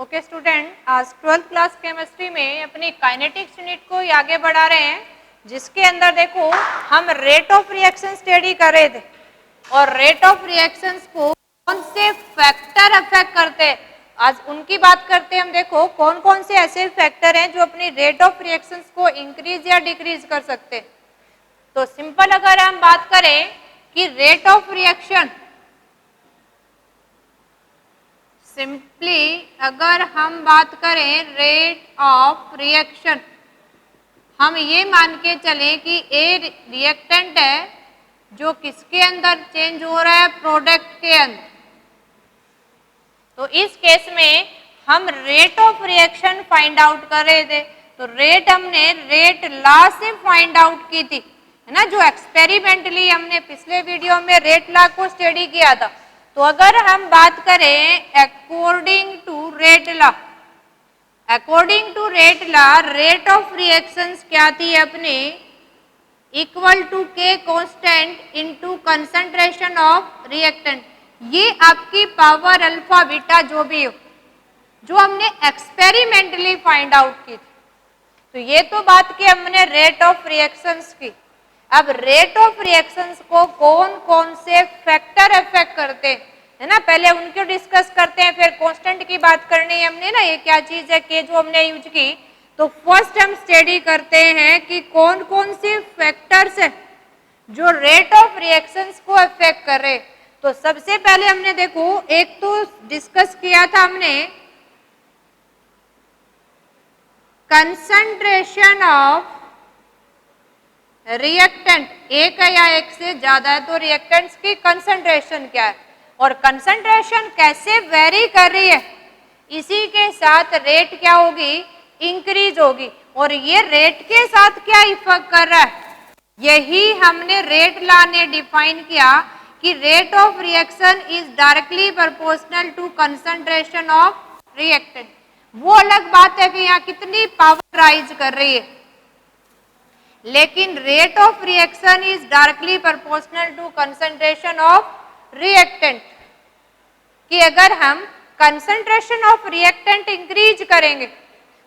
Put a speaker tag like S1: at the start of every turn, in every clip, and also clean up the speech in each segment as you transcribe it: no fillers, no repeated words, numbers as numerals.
S1: Okay student, आज 12th class chemistry में अपनी काइनेटिक्स यूनिट को आगे बढ़ा रहे हैं, जिसके अंदर देखो हम रेट ऑफ रिएक्शन स्टडी कर रहे थे और रेट ऑफ रिएक्शंस को कौन से फैक्टर अफेक्ट करते हैं आज उनकी बात करते हैं। हम देखो कौन कौन से ऐसे फैक्टर हैं जो अपनी रेट ऑफ रिएक्शंस को इंक्रीज या डिक्रीज कर सकते हैं। तो सिंपल अगर हम बात करें कि रेट ऑफ रिएक्शन, सिंपली अगर हम बात करें रेट ऑफ रिएक्शन, हम ये मान के चलें कि ए रिएक्टेंट है जो किसके अंदर चेंज हो रहा है, प्रोडक्ट के अंदर। तो इस केस में हम rate of reaction find out कर रहे थे, तो रेट हमने रेट लॉ से फाइंड आउट की थी, है ना, जो एक्सपेरिमेंटली हमने पिछले वीडियो में रेट लॉ को स्टडी किया था। तो अगर हम बात करें according to rate law, according to rate law rate of reactions क्या थी अपने, इक्वल टू के constant into concentration of reactant. ये आपकी पावर अल्फा बीटा जो भी हो, जो हमने एक्सपेरिमेंटली फाइंड आउट की थी। तो ये तो बात की हमने रेट ऑफ रिएक्शंस की। अब रेट ऑफ रिएक्शंस को कौन कौन से फैक्टर अफेक्ट करते हैं, है ना, पहले उनको डिस्कस करते हैं, फिर कांस्टेंट की बात करनी है हमने ना, ये क्या चीज है के जो हमने यूज की। तो फर्स्ट हम स्टडी करते हैं कि कौन कौन से फैक्टर्स है जो रेट ऑफ रिएक्शंस को अफेक्ट कर रहे। तो सबसे पहले हमने देखो एक तो डिस्कस किया था हमने कंसंट्रेशन ऑफ रिएक्टेंट, एक है या एक से ज्यादा है तो रिएक्टेंट्स की कंसंट्रेशन क्या है और कंसंट्रेशन कैसे वेरी कर रही है, इसी के साथ रेट क्या होगी, इंक्रीज होगी। और ये रेट के साथ क्या इफेक्ट कर रहा है, यही हमने रेट लॉ ने डिफाइन किया कि rate of reaction is directly proportional to concentration of reactant. वो अलग बात है कि यहाँ कितनी पावर राइज कर रही है, लेकिन rate of reaction is directly proportional to concentration of reactant. कि अगर हम कंसंट्रेशन ऑफ रिएक्टेंट इंक्रीज करेंगे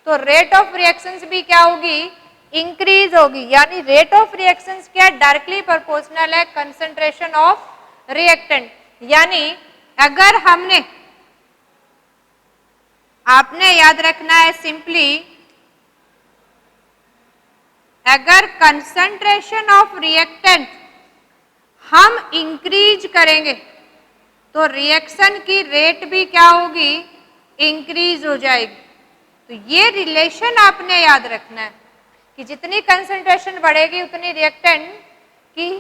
S1: तो रेट ऑफ रिएक्शंस भी क्या होगी, इंक्रीज होगी। यानी रेट ऑफ रिएक्शंस क्या डायरेक्टली प्रोपोर्शनल है कंसंट्रेशन ऑफ रिएक्टेंट। यानी अगर हमने, आपने याद रखना है सिंपली, अगर कंसंट्रेशन ऑफ रिएक्टेंट हम इंक्रीज करेंगे तो रिएक्शन की रेट भी क्या होगी, इंक्रीज हो जाएगी। तो ये रिलेशन आपने याद रखना है कि जितनी कंसंट्रेशन बढ़ेगी उतनी रिएक्टेंट की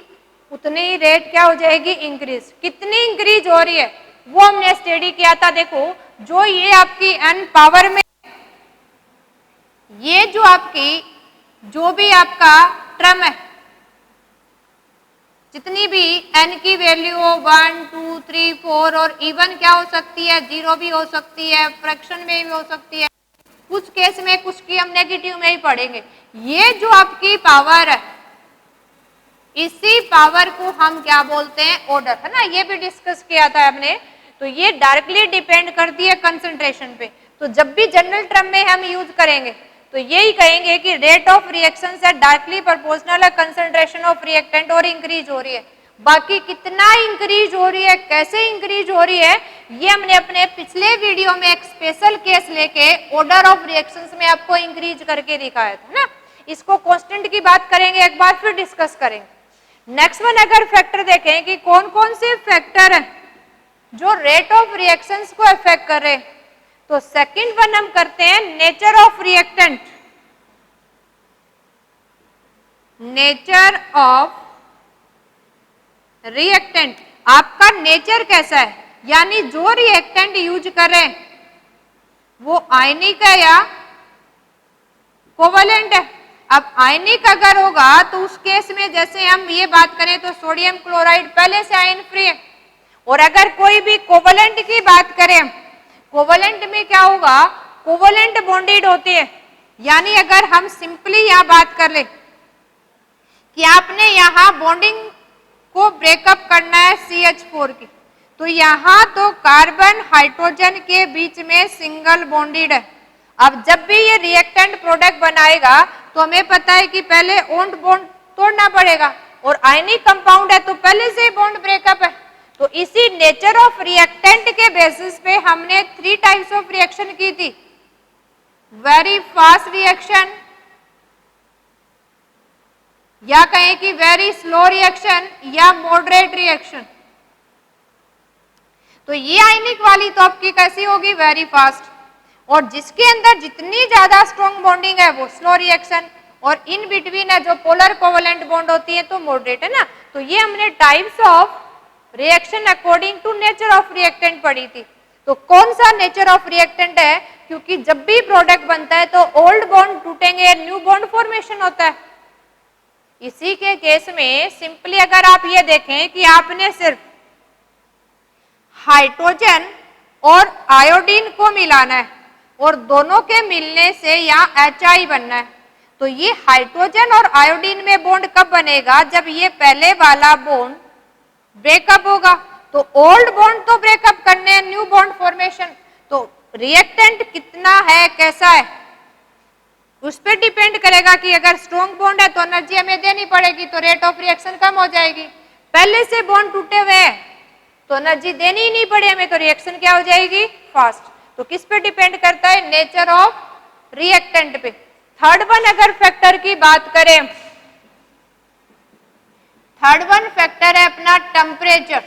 S1: उतनी ही रेट क्या हो जाएगी, इंक्रीज। कितनी इंक्रीज हो रही है वो हमने स्टडी किया था। देखो जो ये आपकी n पावर में, ये जो आपकी जो भी आपका टर्म है, जितनी भी n की वैल्यू हो 1 2 3 4 और इवन क्या हो सकती है, 0 भी हो सकती है, फ्रैक्शन में भी हो सकती है, कुछ केस में कुछ की हम नेगेटिव में ही पढ़ेंगे। ये जो आपकी पावर है, इसी पावर को हम क्या बोलते हैं, ऑर्डर, है ना, ये भी डिस्कस किया था हमने। तो ये डायरेक्टली डिपेंड करती है कंसंट्रेशन पे। तो जब भी जनरल टर्म में हम यूज करेंगे तो यही कहेंगे कि रेट ऑफ रिएक्शन से डायरेक्टली प्रोपोर्शनल है कंसंट्रेशन ऑफ रिएक्टेंट और इंक्रीज हो रही है। बाकी कितना इंक्रीज हो रही है, कैसे इंक्रीज हो रही है, ये हमने अपने पिछले वीडियो में एक स्पेशल केस लेके ऑर्डर ऑफ रिएक्शंस में आपको इंक्रीज करके दिखाया था ना। इसको कांस्टेंट की बात करेंगे एक बार, फिर डिस्कस करेंगे। नेक्स्ट वन अगर फैक्टर देखें कि कौन कौन से फैक्टर हैं जो रेट ऑफ रिएक्शंस को अफेक्ट कर रहे हैं, तो सेकंड वन हम करते हैं nature of reactant. Nature of reactant, आपका नेचर कैसा है, यानी जो रिएक्टेंट यूज कर रहे हैं वो आयनिक है या कोवलेंट है। अब आयनिक अगर होगा तो उस केस में जैसे हम ये बात करें तो सोडियम क्लोराइड पहले से आयन फ्री है। और अगर कोई भी कोवलेंट की बात करें, कोवलेंट में क्या होगा, कोवलेंट बॉन्डेड होती है। यानी अगर हम सिंपली यहां बात कर ले कि आपने यहां बॉन्डिंग को ब्रेकअप करना है CH4 की, तो यहाँ तो कार्बन हाइड्रोजन के बीच में सिंगल बॉन्डेड है। अब जब भी ये रिएक्टेंट प्रोडक्ट बनाएगा तो हमें पता है कि पहले ओन्ड बॉन्ड तोड़ना पड़ेगा, और आयनिक कंपाउंड है तो पहले से ही बॉन्ड ब्रेकअप है। तो इसी नेचर ऑफ रिएक्टेंट के बेसिस पे हमने 3 टाइप्स ऑफ रिएक्शन की थी, वेरी फास्ट रिएक्शन, या कहें कि वेरी स्लो रिएक्शन, या मॉडरेट रिएक्शन। तो ये आयनिक वाली तो आपकी कैसी होगी, वेरी फास्ट, और जिसके अंदर जितनी ज्यादा स्ट्रॉन्ग बॉन्डिंग है वो स्लो रिएक्शन, और इन बिटवीन है जो पोलर कोवेलेंट बॉन्ड होती है तो मॉडरेट है ना। तो ये हमने types of reaction according to nature of reactant पढ़ी थी। तो कौन सा नेचर ऑफ रिएक्टेंट है, क्योंकि जब भी प्रोडक्ट बनता है तो ओल्ड बॉन्ड टूटेंगे, न्यू बॉन्ड फॉर्मेशन होता है। इसी के केस में सिंपली अगर आप ये देखें कि आपने सिर्फ हाइड्रोजन और आयोडीन को मिलाना है और दोनों के मिलने से यहाँ HI बनना है, तो ये हाइड्रोजन और आयोडीन में बॉन्ड कब बनेगा, जब ये पहले वाला बॉन्ड ब्रेकअप होगा। तो ओल्ड बॉन्ड तो ब्रेकअप करने हैं, न्यू बॉन्ड फॉर्मेशन। तो रिएक्टेंट कितना है, कैसा है, उस पर डिपेंड करेगा कि अगर स्ट्रॉन्ग बॉन्ड है तो एनर्जी हमें देनी पड़ेगी, तो रेट ऑफ रिएक्शन कम हो जाएगी। पहले से बॉन्ड टूटे हुए हैं तो एनर्जी देनी ही नहीं पड़े हमें, तो रिएक्शन क्या हो जाएगी, फास्ट। तो किस पे डिपेंड करता है, नेचर ऑफ रिएक्टेंट पे। थर्ड वन अगर फैक्टर की बात करें, थर्ड वन फैक्टर है अपना टेम्परेचर।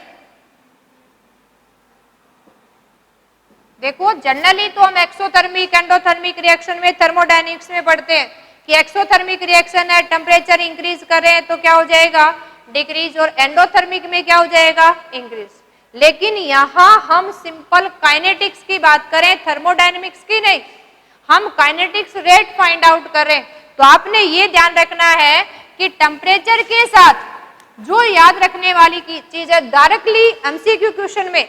S1: देखो जनरली तो हम एक्सोथर्मिक एंडोथर्मिक रिएक्शन में थर्मोडायनेमिक्स में पढ़ते हैं कि एक्सोथर्मिक रिएक्शन है, टेम्परेचर इंक्रीज करें तो क्या हो जाएगा, डिक्रीज, और एंडोथर्मिक में क्या हो जाएगा, इंक्रीज। लेकिन यहाँ हम सिंपल काइनेटिक्स की बात करें, थर्मोडायनेमिक्स की नहीं, हम काइनेटिक्स रेट फाइंड आउट करें। तो आपने ये ध्यान रखना है कि टेम्परेचर के साथ जो याद रखने वाली की चीज है, डायरेक्टली एमसीक्यू क्वेश्चन में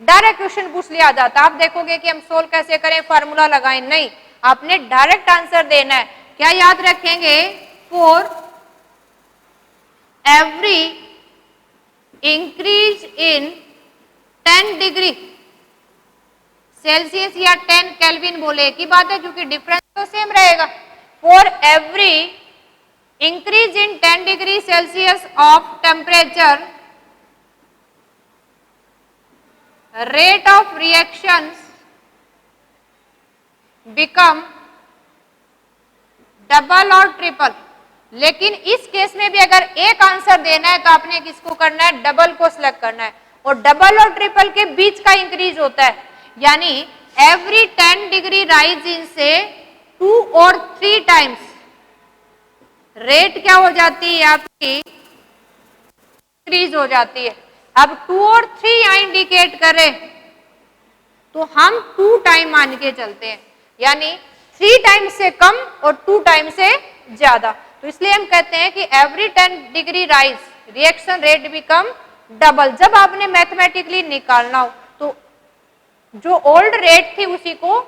S1: डायरेक्ट क्वेश्चन पूछ लिया जाता, आप देखोगे कि हम सोल्व कैसे करें, फार्मूला लगाएं, नहीं, आपने डायरेक्ट आंसर देना है। क्या याद रखेंगे, for every increase in 10 degree Celsius या 10 केल्विन बोले की बात है, क्योंकि डिफरेंस तो सेम रहेगा। For every increase in 10 degree Celsius of temperature, rate of reactions become double और ट्रिपल। लेकिन इस केस में भी अगर एक आंसर देना है तो आपने किसको करना है, डबल को सिलेक्ट करना है, और डबल और ट्रिपल के बीच का इंक्रीज होता है, यानी एवरी 10 डिग्री राइज इन से 2 और 3 टाइम्स रेट क्या हो जाती है आपकी, इंक्रीज हो जाती है। अब 2 और 3 यहाँ इंडिकेट करें तो हम 2 टाइम मान के चलते हैं, यानी 3 टाइम से कम और 2 टाइम से ज्यादा। तो इसलिए हम कहते हैं कि every 10 degree rise reaction rate become double. जब आपने मैथमेटिकली निकालना हो तो जो ओल्ड रेट थी उसी को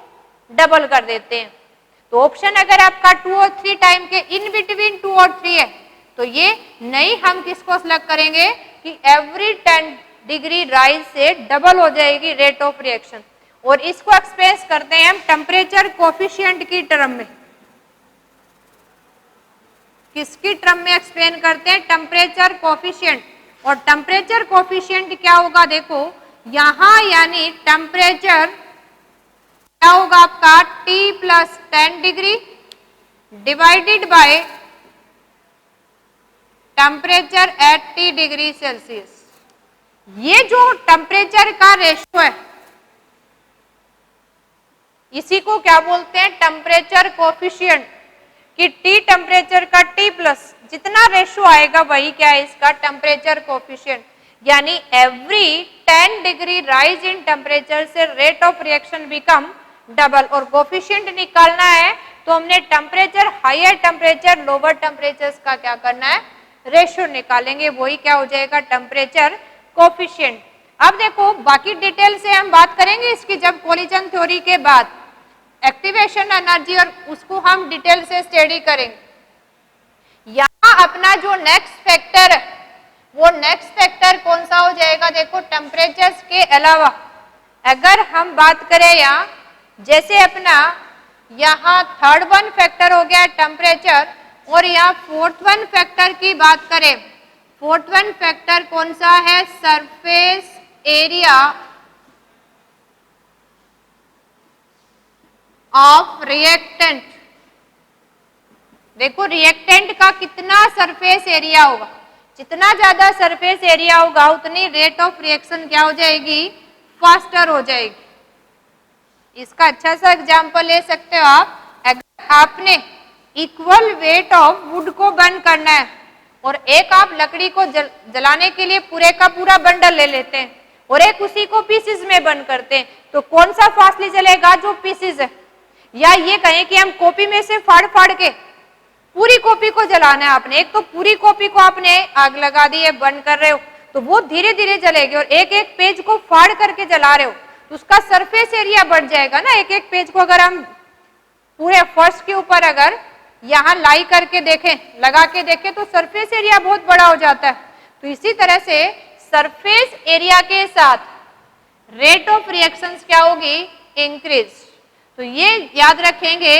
S1: डबल कर देते हैं। तो ऑप्शन अगर आपका 2 और 3 टाइम के इन बिटवीन 2 और 3 है तो ये नहीं, हम किसको सिलेक्ट करेंगे कि एवरी 10 डिग्री राइज से डबल हो जाएगी रेट ऑफ रिएक्शन। और इसको एक्सप्रेस करते हैं हम टेम्परेचर कोफिशिएंट की टर्म में। किसकी टर्म में एक्सप्लेन करते हैं, टेम्परेचर कोफिशिएंट। और टेम्परेचर कोफिशिएंट क्या होगा, देखो यहां यानी टेम्परेचर क्या होगा आपका T + 10 degree divided by temperature at T degree Celsius. ये जो टेम्परेचर का रेशो है इसी को क्या बोलते हैं, टेम्परेचर कोफिशिएंट। कि T टेम्परेचर का T प्लस जितना रेशो आएगा वही क्या है इसका टेम्परेचर कोफिशिएंट। यानी every 10 degree rise in temperature से rate of reaction become double. और कोफिशिएंट निकालना है तो हमने temperature higher temperature lower temperature का क्या करना है, रेशियो निकालेंगे, वही क्या हो जाएगा टेम्परेचर कोफिशिएंट। अब देखो बाकी डिटेल से हम बात करेंगे इसकी जब कोलिजन थ्योरी के बाद एक्टिवेशन एनर्जी, और उसको हम डिटेल से स्टडी करेंगे। यहाँ अपना जो नेक्स्ट फैक्टर है वो नेक्स्ट फैक्टर कौन सा हो जाएगा? देखो टेम्परेचर के अलावा अगर हम बात करें यहाँ, जैसे अपना यहाँ थर्ड वन फैक्टर हो गया टेम्परेचर, और यहाँ फोर्थ वन फैक्टर की बात करें, फोर्थ वन फैक्टर कौन सा है? Surface area of reactant. देखो रिएक्टेंट का कितना सरफेस एरिया होगा, जितना ज्यादा सरफेस एरिया होगा उतनी रेट ऑफ रिएक्शन क्या हो जाएगी? फास्टर हो जाएगी। इसका अच्छा सा एग्जांपल ले सकते हो आप, अगर आपने इक्वल वेट ऑफ वुड को बर्न करना है और एक आप लकड़ी को जलाने के लिए पूरे का पूरा बंडल ले लेते हैं और एक उसी को पीसेस में बर्न करते हैं, तो कौन सा फास्टली जलेगा? जो पीसेस है। या ये कहें कि हम कॉपी में से फाड़ फाड़ के पूरी कॉपी को जलाना है आपने, एक तो पूरी कॉपी को आपने आग लगा दी है, बर्न कर रहे हो, तो वो धीरे धीरे जलेगी, और एक एक पेज को फाड़ करके जला रहे हो तो उसका सरफेस एरिया बढ़ जाएगा ना। एक एक पेज को अगर हम पूरे फर्श के ऊपर अगर यहाँ लाई करके देखें, लगा के देखें, तो सरफेस एरिया बहुत बड़ा हो जाता है। तो इसी तरह से सरफेस एरिया के साथ रेट ऑफ रिएक्शंस क्या होगी? इंक्रीज। तो ये याद रखेंगे,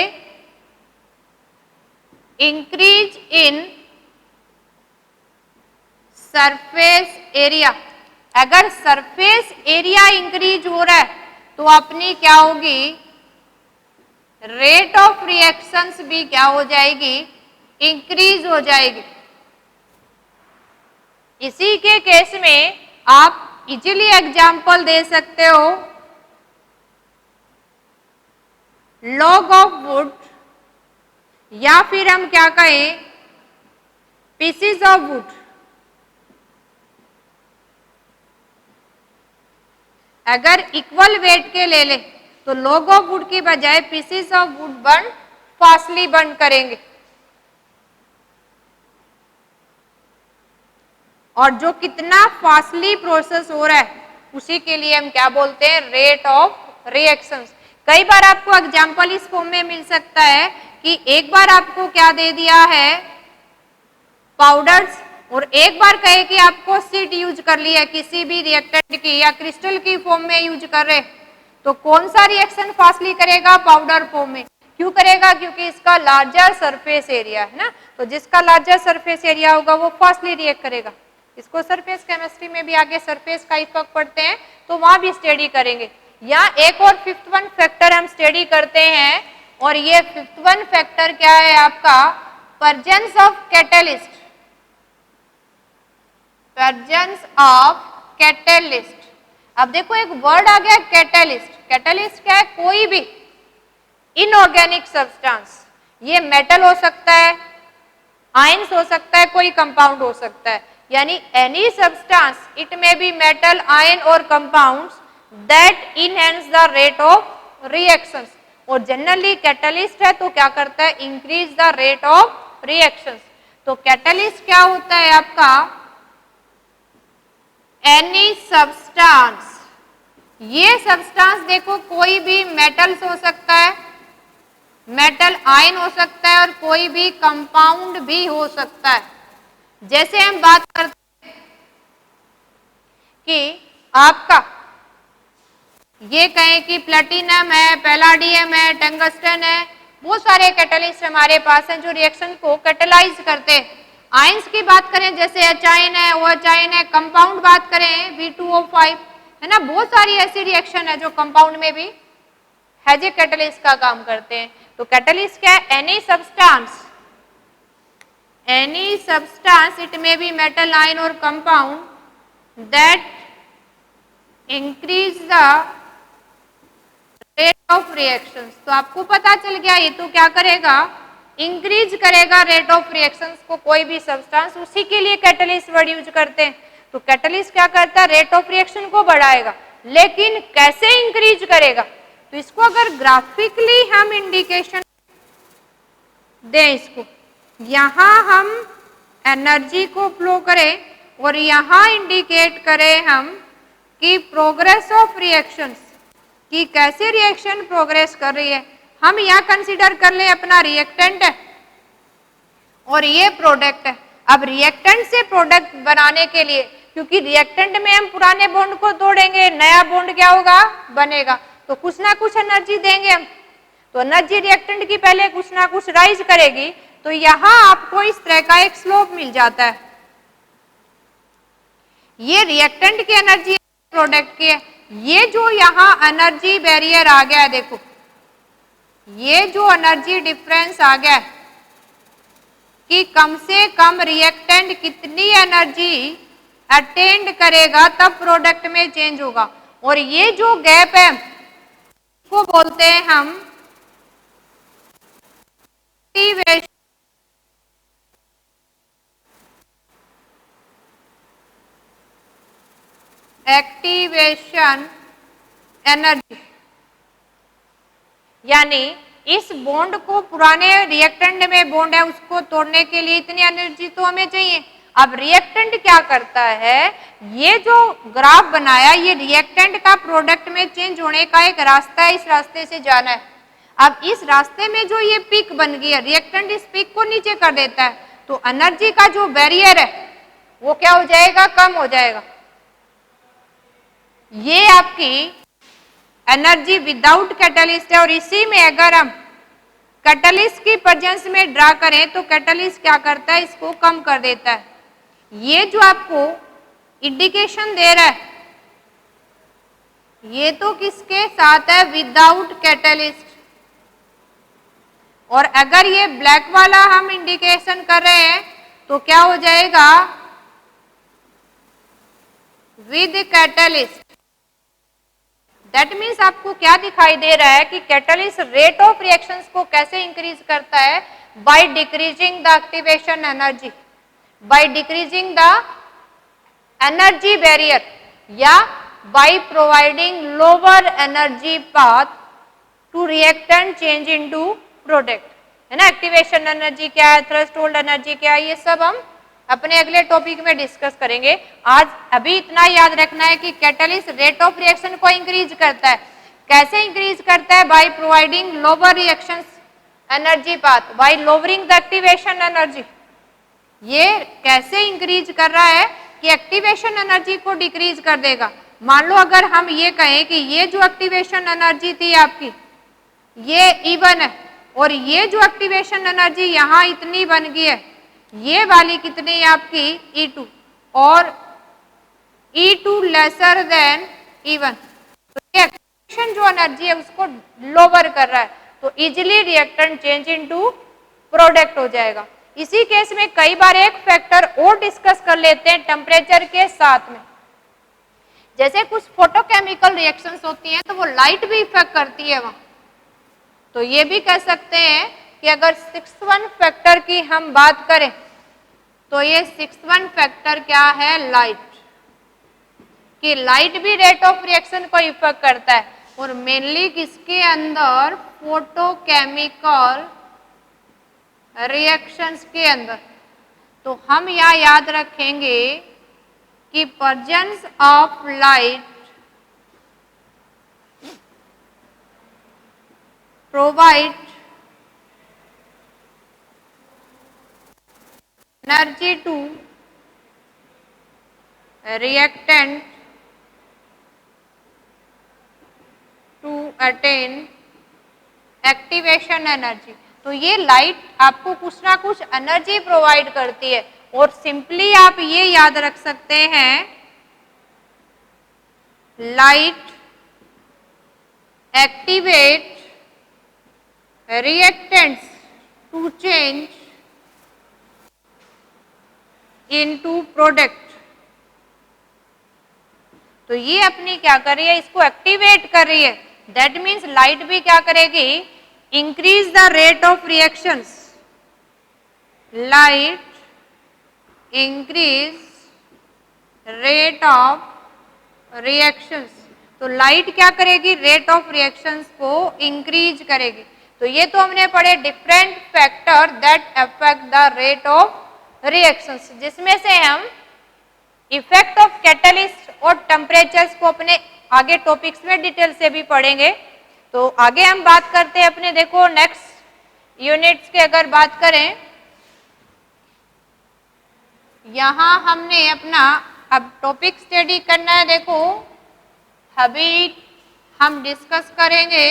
S1: इंक्रीज इन सरफेस एरिया। अगर सरफेस एरिया इंक्रीज हो रहा है तो अपनी क्या होगी? रेट ऑफ रिएक्शंस भी क्या हो जाएगी? इंक्रीज हो जाएगी। इसी के केस में आप इजीली एग्जाम्पल दे सकते हो, लॉग ऑफ वुड, या फिर हम क्या कहें? Pieces of would. अगर इक्वल वेट के ले ले तो लॉग ऑफ वुड की बजाय pieces of would burn fastly burn करेंगे, और जो कितना फास्टली प्रोसेस हो रहा है उसी के लिए हम क्या बोलते हैं? Rate of reactions. कई बार आपको एग्जांपल इस फॉर्म में मिल सकता है कि एक बार आपको क्या दे दिया है? पाउडर्स, और एक बार कहे कि आपको सीट यूज कर ली है किसी भी रिएक्टेंट की, या क्रिस्टल की फॉर्म में यूज कर रहे, तो कौन सा रिएक्शन फास्टली करेगा? पाउडर फॉर्म में। क्यों करेगा? क्योंकि इसका लार्जर सरफेस एरिया है ना, तो जिसका लार्जर सरफेस एरिया होगा वो फास्टली रिएक्ट करेगा। इसको सरफेस केमिस्ट्री में भी आगे सरफेस का इफेक्ट पढ़ते हैं तो वहां भी स्टडी करेंगे। या एक और फिफ्थ वन फैक्टर हम स्टडी करते हैं, और ये फिफ्थ वन फैक्टर क्या है आपका? Presence of catalyst. Presence of catalyst. अब देखो एक वर्ड आ गया कैटलिस्ट। कैटलिस्ट क्या है? कोई भी इनऑर्गेनिक सब्सटेंस, ये मेटल हो सकता है, आयंस हो सकता है, कोई कंपाउंड हो सकता है, यानी any substance, it may be metal, ion और compounds that enhance the rate of reactions. और जनरली कैटलिस्ट है तो क्या करता है? Increase the rate of reactions. तो कैटलिस्ट क्या होता है आपका? एनी सब्सटेंस, ये सब्सटेंस देखो कोई भी मेटल्स हो सकता है, मेटल आयन हो सकता है, और कोई भी कंपाउंड भी हो सकता है। जैसे हम बात करते हैं कि आपका ये कहें कि प्लेटिनम है, पैलाडियम है, टंगस्टन है, बहुत सारे कैटलिस्ट हमारे पास हैं जो रिएक्शन को कैटलाइज करते हैं। आयंस की बात करें जैसे एच आयन है, ओ एच आयन है, कंपाउंड बात करें V2O5 है ना, बहुत सारी ऐसी रिएक्शन है जो कंपाउंड में भी हैज ए कैटलिस्ट का काम करते हैं। तो कैटलिस्ट क्या है? Any substance it may be metal, ion और compound that increase the rate of reactions. तो आपको पता चल गया ये तो क्या करेगा? इंक्रीज करेगा रेट ऑफ रिएक्शंस को कोई भी सब्सटेंस, उसी के लिए कैटलिस्ट वर्ड यूज करते हैं। तो कैटलिस्ट क्या करता है? रेट ऑफ रिएक्शन को बढ़ाएगा, लेकिन कैसे इंक्रीज करेगा? तो इसको अगर ग्राफिकली हम इंडिकेशन दें, इसको यहां हम एनर्जी को फ्लो करें और यहां इंडिकेट करें हम कि प्रोग्रेस ऑफ रिएक्शंस, कि कैसे रिएक्शन प्रोग्रेस कर रही है। हम यहां कंसीडर कर लें अपना रिएक्टेंट है और ये प्रोडक्ट है। अब रिएक्टेंट से प्रोडक्ट बनाने के लिए, क्योंकि रिएक्टेंट में हम पुराने बॉन्ड को तोड़ेंगे, नया बॉन्ड क्या होगा, बनेगा, तो कुछ ना कुछ एनर्जी देंगे हम, तो एनर्जी रिएक्टेंट की पहले कुछ ना कुछ राइज करेगी, तो यहां आपको इस तरह का एक स्लोप मिल जाता है। ये रिएक्टेंट की एनर्जी प्रोडक्ट की है। ये जो यहां एनर्जी बैरियर आ गया है, देखो ये जो एनर्जी डिफरेंस आ गया है कि कम से कम रिएक्टेंट कितनी एनर्जी अटेंड करेगा तब प्रोडक्ट में चेंज होगा, और ये जो गैप है इसको बोलते हैं हम एक्टिवेशन एनर्जी। यानी इस बॉन्ड को, पुराने रिएक्टेंट में बॉन्ड है उसको तोड़ने के लिए इतनी एनर्जी तो हमें चाहिए। अब रिएक्टेंट क्या करता है, ये जो ग्राफ बनाया ये रिएक्टेंट का प्रोडक्ट में चेंज होने का एक रास्ता है, इस रास्ते से जाना है। अब इस रास्ते में जो ये पीक बन गई है, रिएक्टेंट इस पीक को नीचे कर देता है, तो एनर्जी का जो बैरियर है वो क्या हो जाएगा, कम हो जाएगा। ये आपकी एनर्जी विदाउट कैटलिस्ट है, और इसी में अगर हम कैटलिस्ट की प्रेजेंस में ड्रा करें तो कैटलिस्ट क्या करता है, इसको कम कर देता है। ये जो आपको इंडिकेशन दे रहा है ये तो किसके साथ है, विदाउट कैटलिस्ट, और अगर ये ब्लैक वाला हम इंडिकेशन कर रहे हैं तो क्या हो जाएगा, विद कैटलिस्ट। दैट मीन्स आपको क्या दिखाई दे रहा है कि कैटलिस्ट रेट ऑफ रिएक्शंस को कैसे इंक्रीज करता है, by decreasing the activation energy, by decreasing the energy barrier, या by providing lower energy path to reactant change into product, है ना। एक्टिवेशन एनर्जी क्या है, थ्रेशोल्ड एनर्जी क्या है, ये सब हम अपने अगले टॉपिक में डिस्कस करेंगे। आज अभी इतना याद रखना है कि कैटलिस्ट रेट ऑफ रिएक्शन को इंक्रीज करता है। कैसे इंक्रीज करता है, bye providing lower reactions energy path, bye lowering the activation energy. ये कैसे इंक्रीज कर रहा है कि एक्टिवेशन एनर्जी को डिक्रीज कर देगा। मान लो अगर हम ये कहें कि ये जो एक्टिवेशन एनर्जी थी आपकी ये E1 है, और ये जो एक्टिवेशन एनर्जी यहां इतनी बन गई है, ये वाली कितनी है आपकी E2, और E2 लेसर देन E1, तो ये एक्टिवेशन जो एनर्जी है उसको लोअर कर रहा है, तो easily reactant change into product हो जाएगा। इसी केस में कई बार एक फैक्टर और डिस्कस कर लेते हैं टेम्परेचर के साथ में, जैसे कुछ फोटोकेमिकल रिएक्शंस होती हैं तो वो लाइट भी इफेक्ट करती है वहां, तो ये भी कह सकते हैं कि अगर 6th फैक्टर की हम बात करें तो ये 6th फैक्टर क्या है, लाइट, कि लाइट भी रेट ऑफ रिएक्शन को इफेक्ट करता है, और मेनली किसके अंदर, फोटोकेमिकल रिएक्शंस के अंदर। तो हम यहाँ याद रखेंगे कि presence of light provide energy to reactant to attain activation energy. तो ये लाइट आपको कुछ ना कुछ एनर्जी प्रोवाइड करती है, और सिंपली आप ये याद रख सकते हैं, light activate reactants to change into product. तो ये अपनी क्या कर रही है, इसको एक्टिवेट कर रही है। दैट मीन्स लाइट भी क्या करेगी, increase the rate of reactions, light increase rate of reactions. तो लाइट क्या करेगी, रेट ऑफ रिएक्शंस को इंक्रीज करेगी। तो ये तो हमने पढ़े different factor that affect the rate of reactions, जिसमें से हम इफेक्ट ऑफ कैटलिस्ट और टेम्परेचर्स को अपने आगे टॉपिक्स में डिटेल से भी पढ़ेंगे। तो आगे हम बात करते हैं अपने, देखो नेक्स्ट यूनिट्स की अगर बात करें यहां हमने अपना अब टॉपिक स्टडी करना है। देखो अभी हम डिस्कस करेंगे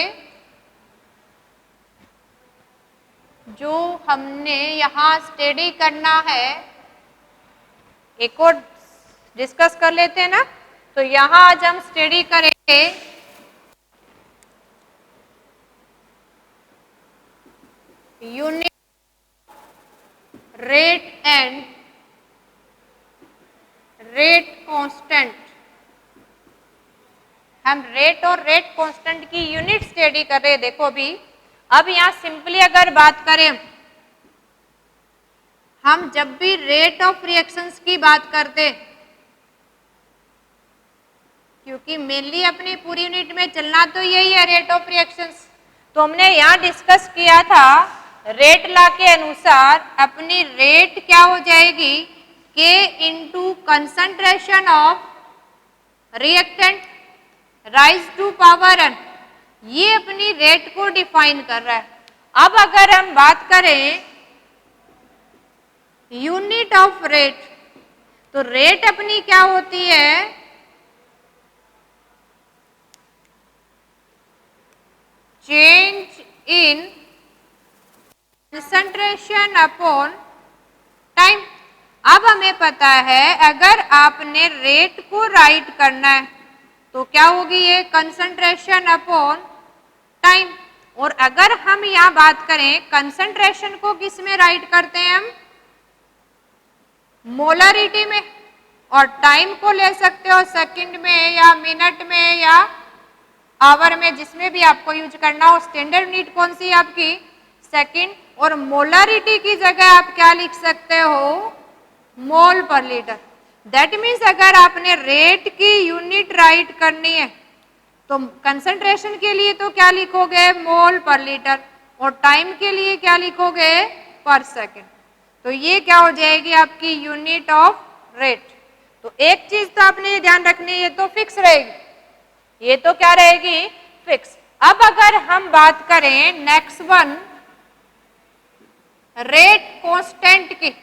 S1: जो हमने यहाँ स्टडी करना है, एक और डिस्कस कर लेते हैं ना। तो यहाँ आज हम स्टडी करेंगे unit rate and rate constant. हम रेट और रेट कांस्टेंट की यूनिट स्टडी कर रहे हैं। देखो अभी अब यहाँ सिंपली अगर बात करें, हम जब भी रेट ऑफ रिएक्शंस की बात करते, क्योंकि मेनली अपनी पूरी यूनिट में चलना तो यही है रेट ऑफ रिएक्शंस, तो हमने यहाँ डिस्कस किया था रेट लॉ के अनुसार अपनी रेट क्या हो जाएगी, K into concentration of reactant raise to power n। ये अपनी रेट को डिफाइन कर रहा है। अब अगर हम बात करें यूनिट ऑफ रेट, तो रेट अपनी क्या होती है, change in concentration upon time. अब हमें पता है अगर आपने रेट को राइट करना है तो क्या होगी ये कंसंट्रेशन अपॉन टाइम। और अगर हम यहां बात करें कंसंट्रेशन को किस में राइट करते हैं, हम मोलरिटी में, और टाइम को ले सकते हो सेकंड में या मिनट में या आवर में, जिसमें भी आपको यूज करना हो। स्टैंडर्ड यूनिट कौन सी है आपकी, सेकंड। और मोलरिटी की जगह आप क्या लिख सकते हो, मोल पर लीटर। दैट मीन्स अगर आपने रेट की यूनिट राइट करनी है तो कंसंट्रेशन के लिए तो क्या लिखोगे, मोल पर लीटर, और टाइम के लिए क्या लिखोगे, पर सेकंड। तो ये क्या हो जाएगी आपकी यूनिट ऑफ रेट। तो एक चीज तो आपने ये ध्यान रखनी है, ये तो फिक्स रहेगी, ये तो क्या रहेगी, फिक्स। अब अगर हम बात करें नेक्स्ट वन रेट कांस्टेंट की,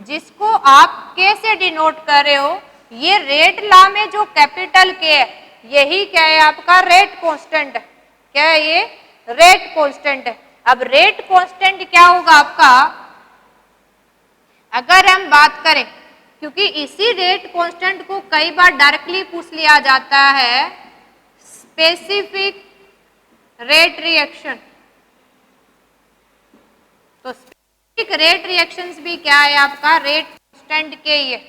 S1: जिसको आप के से डिनोट कर रहे हो, ये रेट लॉ में जो कैपिटल के है यही क्या है आपका रेट कांस्टेंट है। क्या है ये, रेट कांस्टेंट है। अब रेट कांस्टेंट क्या होगा आपका, अगर हम बात करें, क्योंकि इसी रेट कांस्टेंट को कई बार डायरेक्टली पूछ लिया जाता है, स्पेसिफिक रेट रिएक्शन। तो स्पेसिफिक रेट रिएक्शंस भी क्या है आपका, रेट कांस्टेंट के ही है।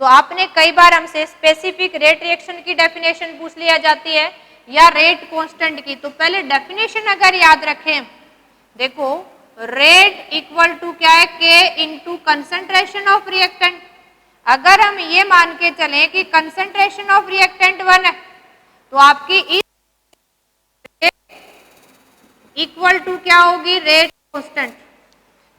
S1: तो आपने कई बार हमसे स्पेसिफिक रेट रिएक्शन की डेफिनेशन पूछ लिया जाती है या रेट कांस्टेंट की। तो पहले डेफिनेशन अगर याद रखें, देखो रेट इक्वल टू क्या है, के इंटू कंसंट्रेशन ऑफ रिएक्टेंट। अगर हम ये मान के चलें कि कंसंट्रेशन ऑफ रिएक्टेंट 1 है, तो आपकी इस इक्वल टू क्या होगी, रेट कांस्टेंट।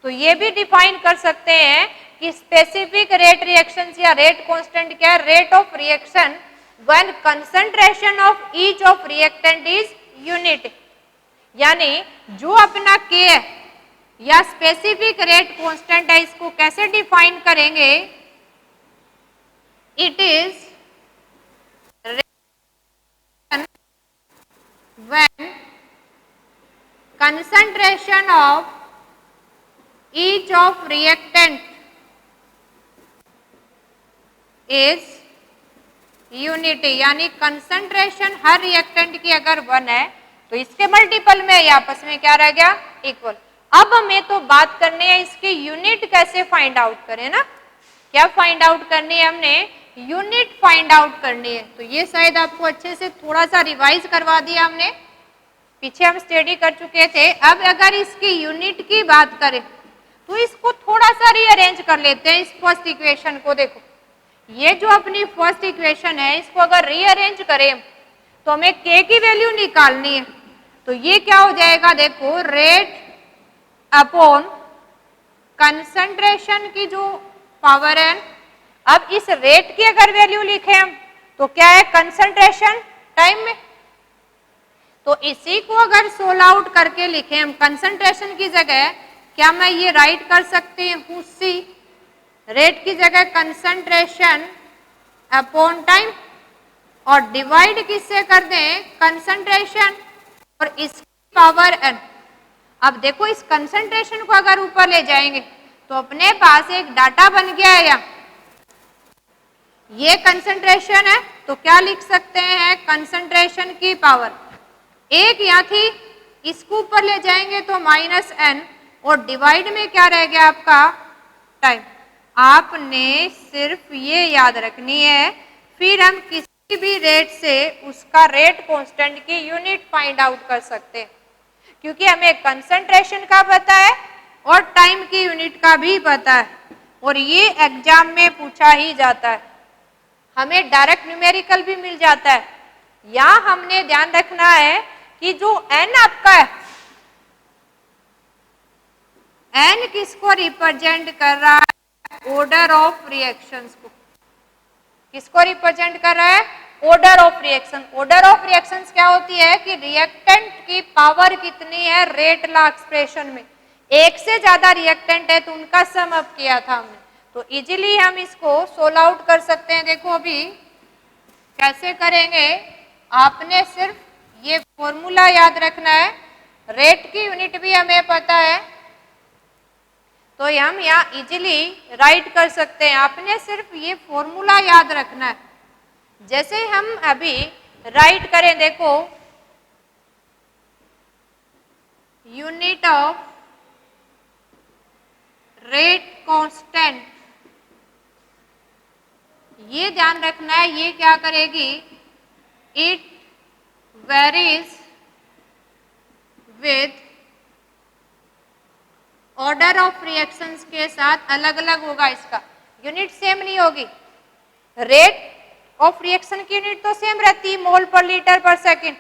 S1: तो ये भी डिफाइन कर सकते हैं कि स्पेसिफिक रेट रिएक्शन या रेट कांस्टेंट क्या है, rate of reaction when concentration of each of reactant is unit. यानी जो अपना के है या स्पेसिफिक रेट कांस्टेंट है, इसको कैसे डिफाइन करेंगे, it is when concentration of each of reactant is unity। यानी कंसंट्रेशन हर रिएक्टेंट की अगर 1 है तो इसके मल्टीपल में ये आपस में क्या रह गया, इक्वल। अब हमें तो बात करनी है इसकी यूनिट कैसे फाइंड आउट करें ना, क्या फाइंड आउट करनी है, हमने यूनिट फाइंड आउट करनी है। तो ये शायद आपको अच्छे से थोड़ा सा रिवाइज करवा दिया हमने, पीछे हम स्टडी कर चुके थे। अब अगर इसकी यूनिट की बात करें तो इसको थोड़ा सा रीअरेंज कर लेते हैं। इस फर्स्ट इक्वेशन को देखो, ये जो अपनी फर्स्ट इक्वेशन है, इसको अगर रीअरेंज करें तो हमें के की वैल्यू निकालनी है। तो ये क्या हो जाएगा, देखो रेट अपॉन कंसंट्रेशन की जो पावर है। अब इस रेट की अगर वैल्यू लिखें हम तो क्या है, कंसंट्रेशन टाइम में। तो इसी को अगर सोल्व आउट करके लिखें हम कंसंट्रेशन की जगह, क्या मैं ये राइट कर सकती हूँ सी, रेट की जगह कंसंट्रेशन अपॉन टाइम, और डिवाइड किससे कर दें, कंसंट्रेशन और इसकी पावर n। अब देखो इस कंसंट्रेशन को अगर ऊपर ले जाएंगे तो अपने पास एक डाटा बन गया है, ये कंसंट्रेशन है तो क्या लिख सकते हैं, कंसंट्रेशन की पावर एक यहाँ थी, इसको ऊपर ले जाएंगे तो -n, और डिवाइड में क्या रह गया आपका, टाइम। आपने सिर्फ ये याद रखनी है, फिर हम किसी भी रेट से उसका रेट कांस्टेंट की यूनिट फाइंड आउट कर सकते हैं, क्योंकि हमें कंसंट्रेशन का पता है और टाइम की यूनिट का भी पता है, और ये एग्जाम में पूछा ही जाता है, हमें डायरेक्ट न्यूमेरिकल भी मिल जाता है। यहाँ हमने ध्यान रखना है कि जो n आपका है, n किसको रिप्रेजेंट कर रहा है, ऑर्डर ऑफ रिएक्शंस को। किसको रिप्रेजेंट कर रहा है, order of reaction. Order of reactions क्या होती है कि रिएक्टेंट की पावर कितनी है रेट लॉ एक्सप्रेशन में, एक से ज्यादा रिएक्टेंट है तो उनका सम अप किया था हमने, तो इजीली हम इसको सोल्व आउट कर सकते हैं। देखो अभी कैसे करेंगे, आपने सिर्फ ये फॉर्मूला याद रखना है, रेट की यूनिट भी हमें पता है तो हम यहाँ इजीली राइट कर सकते हैं, आपने सिर्फ ये फॉर्मूला याद रखना है। जैसे हम अभी राइट करें, देखो यूनिट ऑफ रेट कांस्टेंट, ये ध्यान रखना है, ये क्या करेगी, it varies with order of reactions के साथ अलग अलग होगा, इसका यूनिट सेम नहीं होगी। रेट ऑफ रिएक्शन की यूनिट तो सेम रहती है, मोल पर लीटर पर सेकंड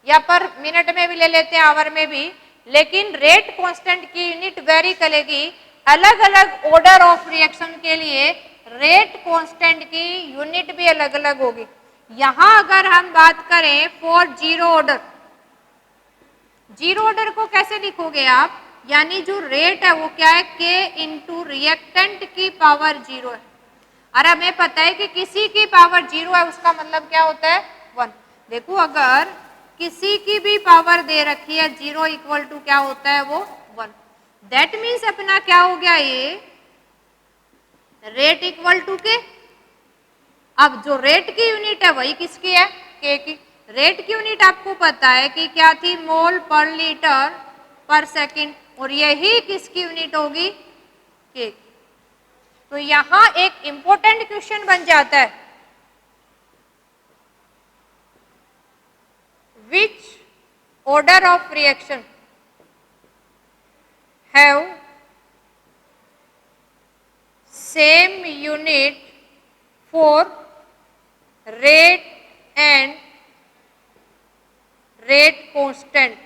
S1: या पर मिनट में भी ले लेते हैं, आवर में भी, लेकिन रेट कांस्टेंट की यूनिट वेरी करेगी। अलग अलग ऑर्डर ऑफ रिएक्शन के लिए रेट कांस्टेंट की यूनिट भी अलग अलग होगी। यहां अगर हम बात करें for zero order, zero order को कैसे लिखोगे आप, यानी जो रेट है वो क्या है, k इंटू रिएक्टेंट की पावर जीरो है, और हमें पता है कि किसी की पावर जीरो है उसका मतलब क्या होता है, 1। देखो अगर किसी की भी पावर दे रखी है जीरो इक्वल टू क्या होता है, वो 1। दैट मीन्स अपना क्या हो गया, ये रेट इक्वल टू के। अब जो रेट की यूनिट है वही किसकी है, के की। रेट की यूनिट आपको पता है कि क्या थी, मोल पर लीटर पर सेकंड, और यही किसकी यूनिट होगी, के की। तो यहां एक इंपॉर्टेंट क्वेश्चन बन जाता है, which order of reaction have same unit for rate and rate constant.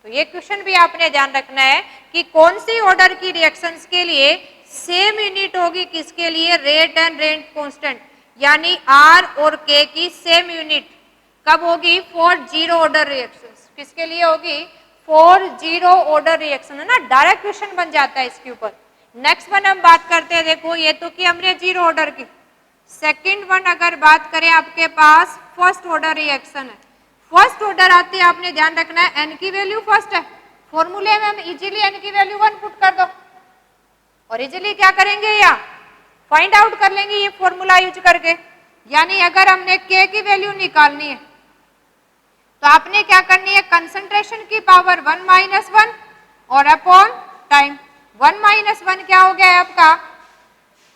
S1: तो ये क्वेश्चन भी आपने ध्यान रखना है कि कौन सी ऑर्डर की रिएक्शंस के लिए सेम यूनिट होगी, किसके लिए, रेट एंड रेट कांस्टेंट, यानी आर और के की सेम यूनिट कब होगी, फॉर जीरो ऑर्डर रिएक्शंस। किसके लिए होगी, फॉर जीरो ऑर्डर रिएक्शन, है ना, डायरेक्ट क्वेश्चन बन जाता है इसके ऊपर। नेक्स्ट वन हम बात करते हैं, देखो ये तो कि हमने जीरो ऑर्डर की। सेकेंड वन अगर बात करें, आपके पास फर्स्ट ऑर्डर रिएक्शन है। फर्स्ट ऑर्डर आते हैं, आपने ध्यान रखना है एन की वैल्यू फर्स्ट है, फॉर्मूले में हम इजीली एन की वैल्यू 1 पुट कर दो और इजीली क्या करेंगे, या फाइंड आउट कर लेंगे ये फॉर्मूला यूज करके। यानी अगर हमने के की वैल्यू निकालनी है तो आपने क्या करनी है, कंसंट्रेशन की पावर 1 माइनस 1 और अपॉन टाइम। 1 माइनस 1 क्या हो गया है आपका,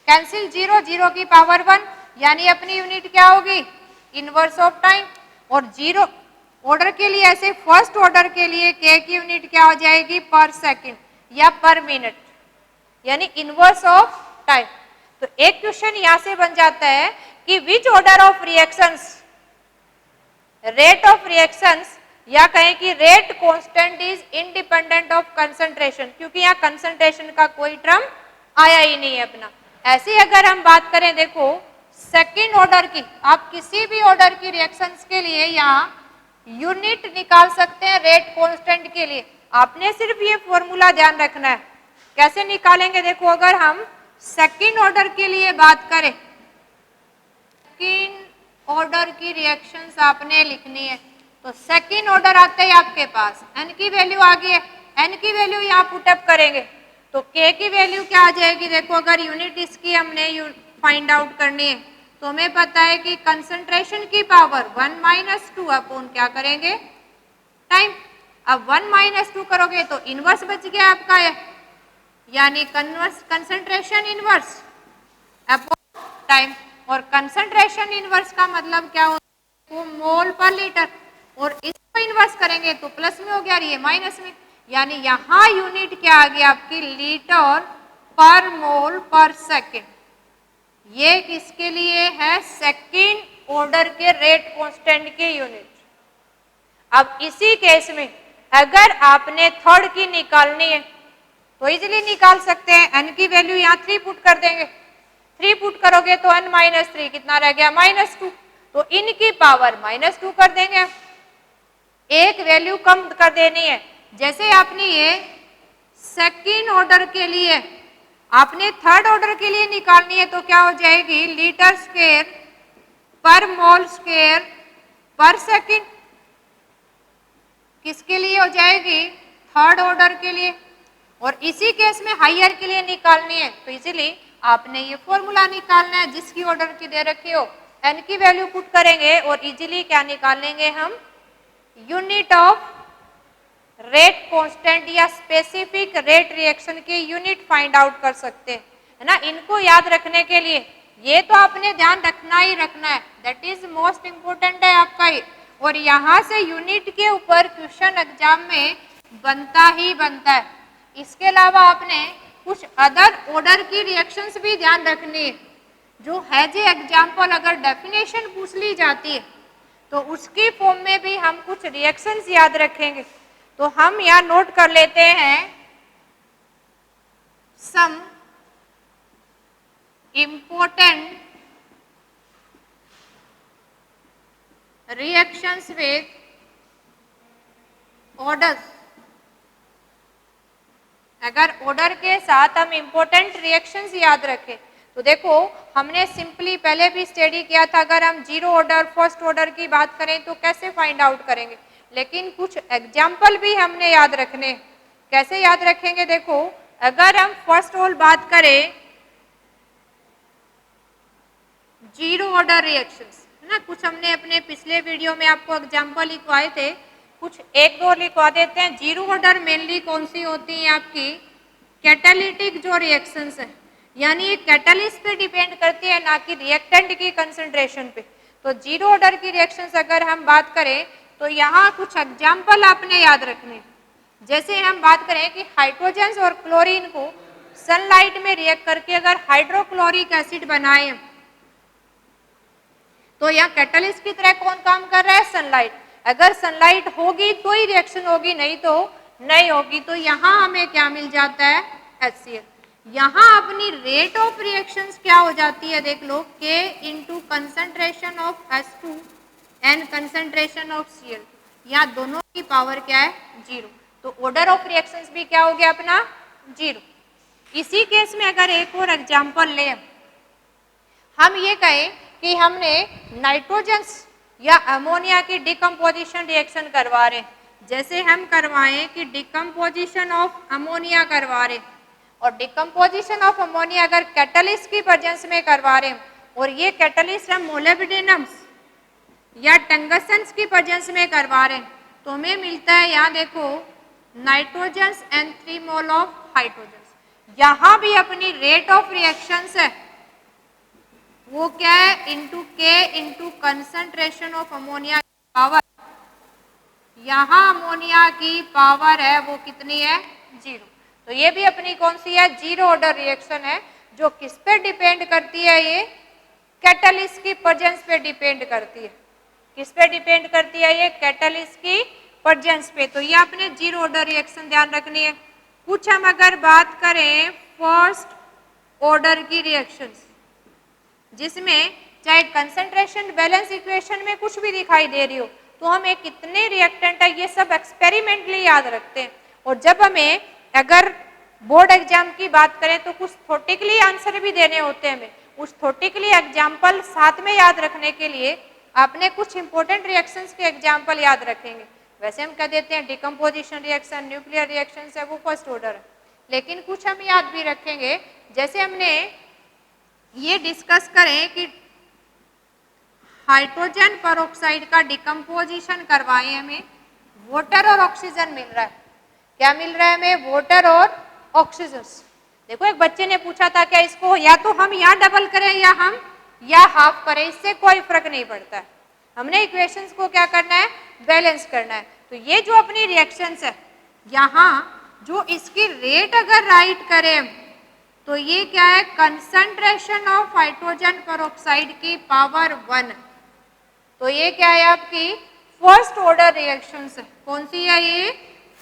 S1: कैंसिल, जीरो, जीरो की पावर 1, यानी अपनी यूनिट क्या होगी, इनवर्स ऑफ टाइम। और जीरो ऑर्डर के लिए, ऐसे फर्स्ट ऑर्डर के लिए के की यूनिट क्या हो जाएगी, पर सेकंड या पर मिनट, यानी इनवर्स ऑफ टाइम। तो एक क्वेश्चन यहां से बन जाता है कि which order of reactions, rate of reactions, या कहें कि rate constant is independent of concentration, क्योंकि यहाँ कंसंट्रेशन का कोई टर्म आया ही नहीं है अपना। ऐसे अगर हम बात करें, देखो सेकेंड ऑर्डर की, आप किसी भी ऑर्डर की रिएक्शंस के लिए यहाँ यूनिट निकाल सकते हैं रेट कांस्टेंट के लिए। आपने सिर्फ ये फॉर्मूला ध्यान रखना है, कैसे निकालेंगे, देखो अगर हम सेकंड ऑर्डर के लिए बात करें, सेकंड ऑर्डर की रिएक्शंस आपने लिखनी है। तो सेकंड ऑर्डर आते ही आपके पास n की वैल्यू आ गई है, n की वैल्यू यहाँ पुटअप करेंगे तो k की वैल्यू क्या आ जाएगी। देखो अगर यूनिट इसकी हमने फाइंड आउट करनी है तो हमें पता है कि कंसंट्रेशन की पावर 1 माइनस 2 अपॉन क्या करेंगे टाइम। अब 1 माइनस 2 करोगे तो इनवर्स बच गया आपका है, यानी कंसंट्रेशन इनवर्स अपॉन टाइम। और कंसंट्रेशन इनवर्स का मतलब क्या होता है, मोल पर लीटर, और इसको इनवर्स करेंगे तो प्लस में हो गया और ये माइनस में, यानी यहाँ यूनिट क्या आ गया आपकी लीटर पर मोल पर सेकेंड। ये किसके लिए है, सेकेंड ऑर्डर के रेट कांस्टेंट की यूनिट। अब इसी केस में अगर आपने थर्ड की निकालनी है तो इजीली निकाल सकते हैं, n की वैल्यू यहाँ 3 पुट कर देंगे, 3 पुट करोगे तो n माइनस 3 कितना रह गया -2, तो इनकी पावर -2 कर देंगे, एक वैल्यू कम कर देनी है। जैसे आपने ये सेकेंड ऑर्डर के लिए आपने थर्ड ऑर्डर के लिए निकालनी है तो क्या हो जाएगी लीटर स्क्वायर पर मोल स्क्वायर पर सेकेंड, किसके लिए हो जाएगी थर्ड ऑर्डर के लिए। और इसी केस में हायर के लिए निकालनी है तो इजीली आपने ये फॉर्मूला निकालना है जिसकी ऑर्डर की दे रखी हो, n की वैल्यू पुट करेंगे और इजीली क्या निकाल लेंगे हम यूनिट ऑफ रेट कांस्टेंट या स्पेसिफिक रेट रिएक्शन की यूनिट फाइंड आउट कर सकते हैं, है ना। इनको याद रखने के लिए ये तो आपने ध्यान रखना ही रखना है, दैट इज मोस्ट इंपोर्टेंट है आपका ये। और यहाँ से यूनिट के ऊपर क्वेश्चन एग्जाम में बनता ही बनता है। इसके अलावा आपने कुछ अदर ऑर्डर की रिएक्शंस भी ध्यान रखनी है, जो है जे एग्जाम्पल अगर डेफिनेशन पूछ ली जाती है तो उसकी फॉर्म में भी हम कुछ रिएक्शंस याद रखेंगे। तो हम यहाँ नोट कर लेते हैं some important reactions with orders. अगर ऑर्डर के साथ हम इम्पोर्टेंट रिएक्शंस याद रखें तो देखो हमने सिंपली पहले भी स्टडी किया था, अगर हम जीरो ऑर्डर फर्स्ट ऑर्डर की बात करें तो कैसे फाइंड आउट करेंगे, लेकिन कुछ एग्जाम्पल भी हमने याद रखने। कैसे याद रखेंगे, देखो अगर हम फर्स्ट ऑल बात करें जीरो ऑर्डर रिएक्शंस, है ना, कुछ हमने अपने पिछले वीडियो में आपको एग्जाम्पल लिखवाए थे, कुछ एक दो लिखवा देते हैं। जीरो ऑर्डर मेनली कौन सी होती है आपकी कैटालिटिक जो रिएक्शंस है, यानी ये कैटालिस्ट पे डिपेंड करती है ना कि रिएक्टेंट की कंसंट्रेशन पे। तो जीरो ऑर्डर की रिएक्शंस अगर हम बात करें तो यहाँ कुछ एग्जाम्पल आपने याद रखने। जैसे हम बात करें कि हाइड्रोजन और क्लोरीन को सनलाइट में रिएक्ट करके अगर हाइड्रोक्लोरिक एसिड बनाए तो यहाँ कैटालिस्ट की तरह कौन काम कर रहा है, सनलाइट। अगर सनलाइट होगी तो ही रिएक्शन होगी, नहीं तो नहीं होगी। तो यहाँ हमें क्या मिल जाता है, HCl। यहाँ अपनी रेट ऑफ रिएक्शंस क्या हो जाती है, देख लो K into concentration of H2 and concentration of Cl, यहाँ दोनों की पावर क्या है 0। तो ऑर्डर ऑफ रिएक्शंस भी क्या हो गया अपना 0। इसी केस में अगर एक और एग्जाम्पल ले, हम ये कहें कि हमने नाइट्रोजन या अमोनिया की डिकम्पोजिशन रिएक्शन करवा रहे, जैसे हम करवाएं कि डिकम्पोजिशन ऑफ अमोनिया करवा रहे, और डिकम्पोजिशन ऑफ अमोनिया अगर कैटलिस्ट की प्रेजेंस में करवा रहे और ये कैटलिस्ट हम मोलिब्डेनम्स या टंगस्टन की प्रेजेंस में करवा रहे तो हमें मिलता है, यहाँ देखो nitrogen and 3 mole of hydrogen. यहाँ भी अपनी रेट ऑफ रिएक्शंस है वो क्या है into K into concentration of ammonia power. यहाँ अमोनिया की पावर है वो कितनी है 0। तो ये भी अपनी कौन सी है, जीरो ऑर्डर रिएक्शन है, जो किस पे डिपेंड करती है, ये कैटलिस्ट की प्रेजेंस पे डिपेंड करती है। किस पे डिपेंड करती है, ये कैटलिस्ट की प्रेजेंस पे। तो ये अपने जीरो ऑर्डर रिएक्शन ध्यान रखनी है। कुछ हम अगर बात करें फर्स्ट ऑर्डर की रिएक्शंस, जिसमें चाहे कंसंट्रेशन बैलेंस इक्वेशन में कुछ भी दिखाई दे रही हो तो हमें कितने रिएक्टेंट है ये सब एक्सपेरिमेंटली याद रखते हैं। और जब हमें अगर बोर्ड एग्जाम की बात करें तो कुछ थोटिकली आंसर भी देने होते हैं हमें, उस थोटिकली एग्जाम्पल साथ में याद रखने के लिए आपने कुछ इंपॉर्टेंट रिएक्शंस के एग्जाम्पल याद रखेंगे। वैसे हम कह देते हैं डिकम्पोजिशन रिएक्शन, न्यूक्लियर रिएक्शन है, वो फर्स्ट ऑर्डर है, लेकिन कुछ हम याद भी रखेंगे। जैसे हमने ये डिस्कस करें कि हाइड्रोजन पेरोक्साइड का डिकम्पोजिशन करवाए, हमें वाटर और ऑक्सीजन मिल रहा है। क्या मिल रहा है हमें? वाटर और ऑक्सीजन। देखो एक बच्चे ने पूछा था क्या इसको या तो हम यहाँ डबल करें या हम या हाफ करें, इससे कोई फर्क नहीं पड़ता है। हमने इक्वेशंस को क्या करना है? बैलेंस करना है। तो ये जो अपनी रिएक्शंस है, यहाँ जो इसकी रेट अगर राइट करें तो ये क्या है? कंसंट्रेशन ऑफ हाइड्रोजन पेरोक्साइड की पावर 1। तो ये क्या है? आपकी फर्स्ट ऑर्डर रिएक्शंस है। कौन सी है ये?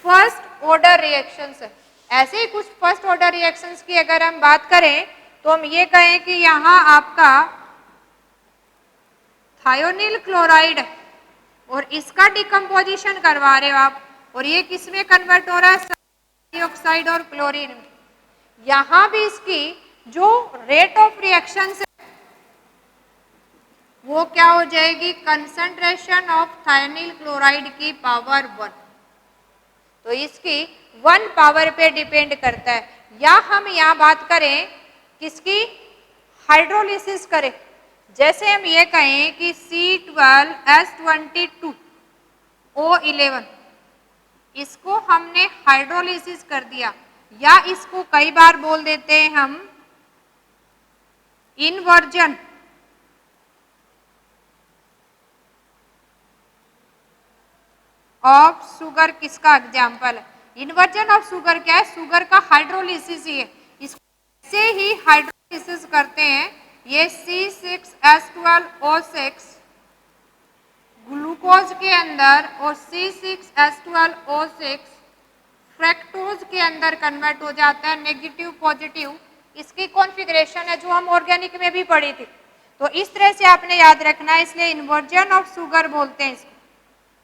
S1: फर्स्ट ऑर्डर रिएक्शंस है। ऐसे ही कुछ फर्स्ट ऑर्डर रिएक्शंस की अगर हम बात करें तो हम ये कहें कि यहाँ आपका थायोनिल क्लोराइड है और इसका डिकम्पोजिशन करवा रहे हो आप, और ये किस में कन्वर्ट हो रहा है? डाइऑक्साइड और क्लोरीन में। यहाँ भी इसकी जो रेट ऑफ रिएक्शन है वो क्या हो जाएगी? कंसंट्रेशन ऑफ थायोनिल क्लोराइड की पावर 1। तो इसकी 1 पावर पे डिपेंड करता है। या हम यहाँ बात करें किसकी? हाइड्रोलिसिस करें, जैसे हम ये कहें कि C12H22O11 इसको हमने हाइड्रोलिसिस कर दिया, या इसको कई बार बोल देते हैं हम इन्वर्जन ऑफ शुगर। किसका एग्जाम्पल है? इन्वर्जन ऑफ शुगर क्या है? शुगर का हाइड्रोलिसिस ही है। इसको से ही हाइड्रोलिसिस करते हैं। ये C6H12O6 ग्लूकोज के अंदर और C6H12O6 फ्रैक्टोज के अंदर कन्वर्ट हो जाता है, नेगेटिव पॉजिटिव। इसकी कॉन्फ़िगरेशन है जो हम ऑर्गेनिक में भी पढ़ी थी। तो इस तरह से आपने याद रखना है, इसलिए इन्वर्जन ऑफ शुगर बोलते हैं इसको।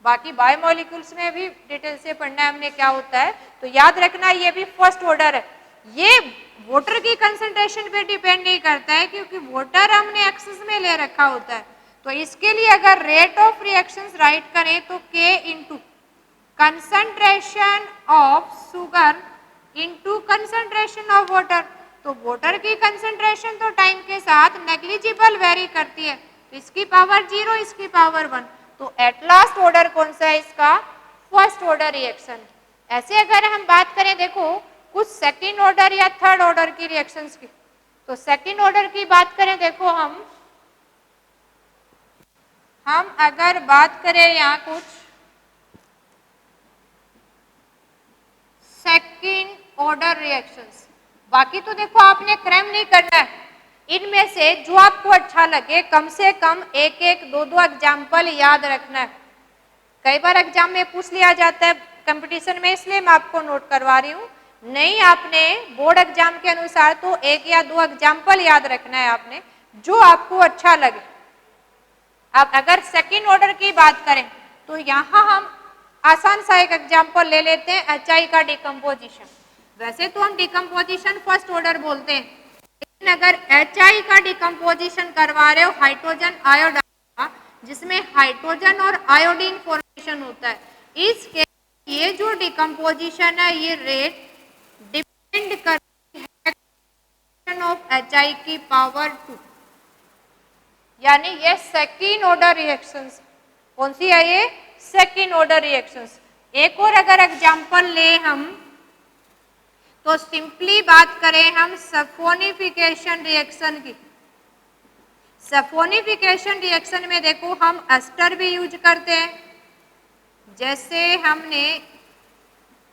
S1: बाकी बायोमोलिक्यूल्स में भी डिटेल से पढ़ना है हमने क्या होता है। तो याद रखना ये भी फर्स्ट ऑर्डर है। ये वाटर की कंसंट्रेशन पे डिपेंड नहीं करता है, क्योंकि वाटर हमने एक्सेस में ले रखा होता है। तो इसके लिए अगर रेट ऑफ रिएक्शंस राइट करें तो K into concentration of sugar into concentration of water. तो वाटर की कंसंट्रेशन तो टाइम के साथ नेग्लिजिबल वेरी करती है, तो इसकी पावर 0, इसकी पावर 1। तो एट लास्ट ऑर्डर कौन सा है इसका? First order reaction. ऐसे अगर हम बात करें देखो कुछ सेकंड ऑर्डर या थर्ड ऑर्डर की रिएक्शंस की, तो सेकंड ऑर्डर की बात करें देखो हम अगर बात करें यहाँ कुछ सेकंड ऑर्डर रिएक्शंस, बाकी तो देखो आपने क्रम नहीं करना है। इनमें से जो आपको अच्छा लगे कम से कम एक एक दो दो एग्जाम्पल याद रखना है। कई बार एग्जाम में पूछ लिया जाता है कंपटीशन में, इसलिए मैं आपको नोट करवा रही हूँ। नहीं, आपने बोर्ड एग्जाम के अनुसार तो एक या दो एग्जाम्पल याद रखना है आपने, जो आपको अच्छा लगे। अब अगर सेकंड ऑर्डर की बात करें तो यहाँ हम आसान सा एक एग्जाम्पल ले लेते हैं, HI का डिकम्पोजिशन। वैसे तो हम डिकम्पोजिशन फर्स्ट ऑर्डर बोलते हैं, लेकिन अगर HI का डिकम्पोजिशन करवा रहे हो हाइड्रोजन आयोडाइड का, जिसमें हाइड्रोजन और आयोडीन फॉर्मेशन होता है, इस केस ये जो डिकम्पोजिशन है ये रेट डिपेंड करती है ऑफ HI की पावर 2, यानी ये सेकेंड ऑर्डर रिएक्शंस। कौन सी है ये? Second order reactions. एक और अगर एग्जाम्पल ले हम तो सिंपली बात करें हम सल्फोनिफिकेशन रिएक्शन की। सल्फोनिफिकेशन रिएक्शन में देखो हम एस्टर भी यूज करते हैं, जैसे हमने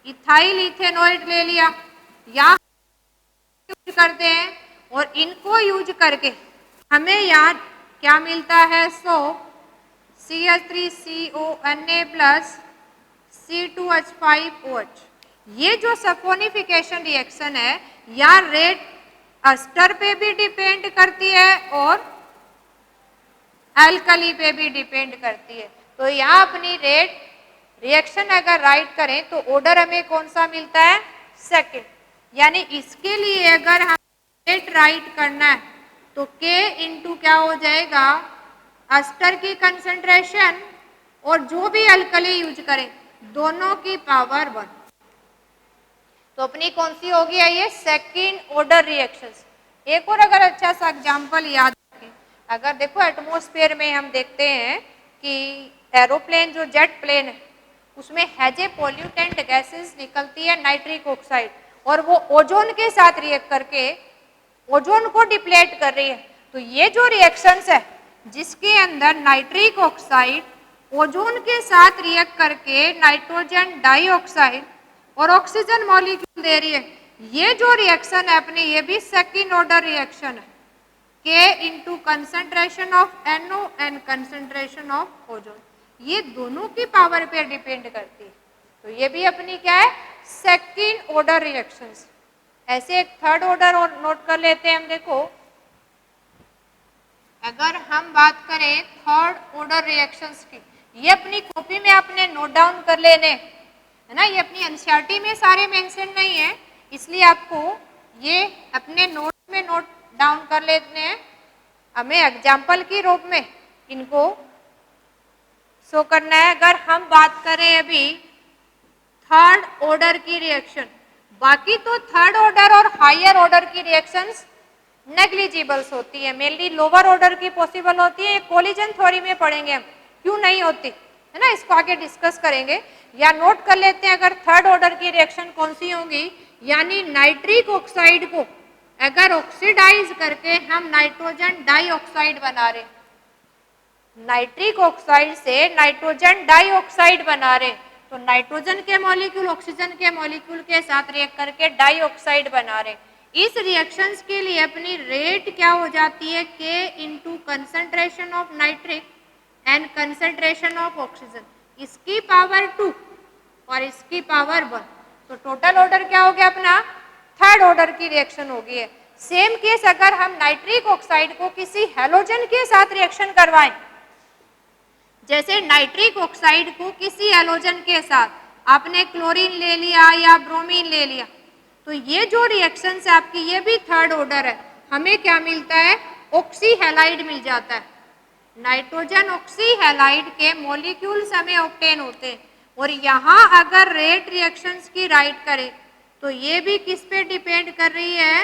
S1: इथाइल इथेनॉइड ले लिया, या यूज करते हैं, और इनको यूज करके हमें यहाँ क्या मिलता है? सो CH3CONA प्लस C2H5OH। ये जो सल्फोनिफिकेशन रिएक्शन है या रेट एस्टर पे भी डिपेंड करती है और एल्कली पे भी डिपेंड करती है। तो यहाँ अपनी रेट रिएक्शन अगर राइट करें तो ऑर्डर हमें कौन सा मिलता है? सेकंड। यानी इसके लिए अगर हम रेट राइट करना है तो K इंटू क्या हो जाएगा, एस्टर की कंसंट्रेशन और जो भी अल्कली यूज करें दोनों की पावर 1। तो अपनी कौन सी होगी ये सेकंड ऑर्डर रिएक्शंस। एक और अगर अच्छा सा एग्जांपल याद रखें, अगर देखो एटमॉस्फेयर में हम देखते हैं कि एरोप्लेन जो जेट प्लेन है उसमें हैजे पॉल्यूटेंट गैसेस निकलती है नाइट्रिक ऑक्साइड, और वो ओजोन के साथ रिएक्ट करके ओजोन को डिप्लेट कर रही है। तो ये जो रिएक्शंस है जिसके अंदर नाइट्रिक ऑक्साइड ओजोन के साथ रिएक्ट करके नाइट्रोजन डाइऑक्साइड और ऑक्सीजन मॉलिक्यूल दे रही है, ये जो रिएक्शन है अपने ये भी सेकंड ऑर्डर रिएक्शन है, K into concentration of NO and concentration of ozone, ये दोनों की पावर पे डिपेंड करती है। तो ये भी अपनी क्या है सेकंड ऑर्डर रिएक्शंस। ऐसे एक थर्ड ऑर्डर और नोट कर लेते हैं हम। देखो अगर हम बात करें थर्ड ऑर्डर रिएक्शंस की, ये अपनी कॉपी में आपने नोट डाउन कर लेने है ना, ये अपनी एनसीईआरटी में सारे मेंशन नहीं है इसलिए आपको ये अपने नोट में नोट डाउन कर लेते हैं। हमें एग्जाम्पल की रूप में इनको शो करना है। अगर हम बात करें अभी थर्ड ऑर्डर की रिएक्शन, बाकी तो थर्ड ऑर्डर और हायर ऑर्डर की रिएक्शंस नेग्लिजिबल्स होती है, मेनली लोअर ऑर्डर की पॉसिबल होती है। कोलिजन थ्योरी में पढ़ेंगे हम क्यों नहीं होती है ना, इसको आगे डिस्कस करेंगे। या नोट कर लेते हैं अगर थर्ड ऑर्डर की रिएक्शन कौन सी होंगी, यानी नाइट्रिक ऑक्साइड को अगर ऑक्सीडाइज करके हम नाइट्रोजन डाइऑक्साइड बना रहे, नाइट्रिक ऑक्साइड से नाइट्रोजन डाइऑक्साइड बना रहे, तो नाइट्रोजन के मॉलिक्यूल ऑक्सीजन के मॉलिक्यूल के साथ रिएक्ट करके डाइऑक्साइड बना रहे। इस रिएक्शंस के लिए अपनी रेट क्या हो जाती है, K into concentration of nitric and concentration of oxygen, इसकी पावर 2 और इसकी पावर 1। तो टोटल ऑर्डर क्या हो गया अपना थर्ड ऑर्डर की रिएक्शन हो गई है। सेम केस अगर हम नाइट्रिक ऑक्साइड को किसी हैलोजन के साथ रिएक्शन करवाएं, जैसे नाइट्रिक ऑक्साइड को किसी हैलोजन के साथ आपने क्लोरीन ले लिया या ब्रोमीन ले लिया, तो ये जो रिएक्शंस है आपकी ये भी थर्ड ऑर्डर है। हमें क्या मिलता है, ऑक्सी हैलाइड मिल जाता है। नाइट्रोजन ऑक्सी हैलाइड के मॉलिक्यूल्स हमें ऑब्टेन होते हैं। और यहाँ अगर रेट रिएक्शंस की राइट करें तो ये भी किस पे डिपेंड कर रही है,